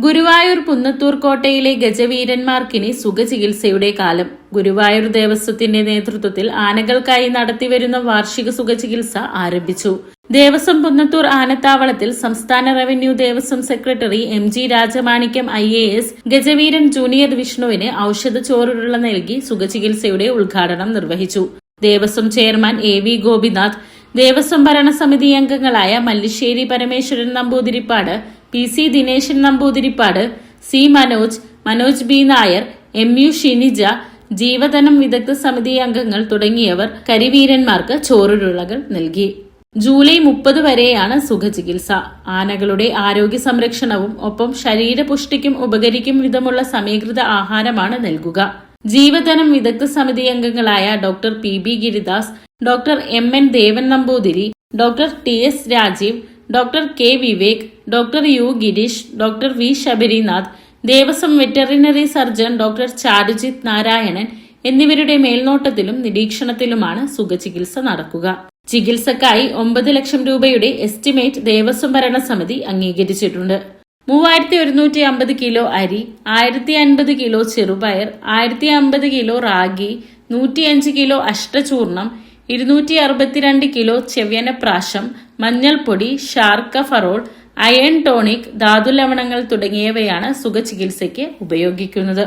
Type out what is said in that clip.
ഗുരുവായൂർ പുന്നത്തൂർ കോട്ടയിലെ ഗജവീരന്മാർക്കിനി സുഖചികിത്സയുടെ കാലം. ഗുരുവായൂർ ദേവസ്വത്തിന്റെ നേതൃത്വത്തിൽ ആനകൾക്കായി നടത്തിവരുന്ന വാർഷിക സുഖചികിത്സ ആരംഭിച്ചു. ദേവസ്വം പുന്നത്തൂർ ആനത്താവളത്തിൽ സംസ്ഥാന revenue Devaswom secretary MG Rajamanickam IAS ഗജവീരൻ ജൂനിയർ വിഷ്ണുവിന് ഔഷധ ചോറുരുള നൽകി സുഖചികിത്സയുടെ ഉദ്ഘാടനം നിർവഹിച്ചു. ദേവസ്വം ചെയർമാൻ AV ഗോപിനാഥ്, ദേവസ്വം ഭരണസമിതി അംഗങ്ങളായ Mallissery Parameswaran Namboodiripad, PC Dineshan Namboodiripad, C Manoj B Nair, MU Shinija, ജീവധനം വിദഗ്ധ സമിതി അംഗങ്ങൾ തുടങ്ങിയവർ കരിവീരന്മാർക്ക് ചോറുരുളകൾ നൽകി. ജൂലൈ 30 വരെയാണ് സുഖചികിത്സ. ആനകളുടെ ആരോഗ്യ സംരക്ഷണവും ഒപ്പം ശരീരപുഷ്ടിക്കും ഉപകരിക്കും വിധമുള്ള സമീകൃത ആഹാരമാണ് നൽകുക. ജീവധനം വിദഗ്ധ സമിതി അംഗങ്ങളായ doctor PB Giridas, doctor MN Devan Namboothiri, doctor TS Rajeev, doctor K Vivek, doctor U Gireesh, doctor V Sabarinath, Devaswom veterinary surgeon doctor Charujith Narayanan എന്നിവരുടെ മേൽനോട്ടത്തിലും നിരീക്ഷണത്തിലുമാണ് സുഖചികിത്സ നടക്കുക. ചികിത്സക്കായി 9 ലക്ഷം രൂപയുടെ എസ്റ്റിമേറ്റ് ദേവസ്വം ഭരണസമിതി അംഗീകരിച്ചിട്ടുണ്ട്. 3150 കിലോ അരി, 1050 കിലോ ചെറുപയർ, 1050 കിലോ റാഗി, 105 കിലോ അഷ്ടചൂർണം, 262 കിലോ ചെവ്യനപ്രാശം, മഞ്ഞൾപ്പൊടി, ശാർക്ക ഫറോൾ, അയൺ ടോണിക്, ധാതുലവണങ്ങൾ തുടങ്ങിയവയാണ് സുഖചികിത്സയ്ക്ക് ഉപയോഗിക്കുന്നത്.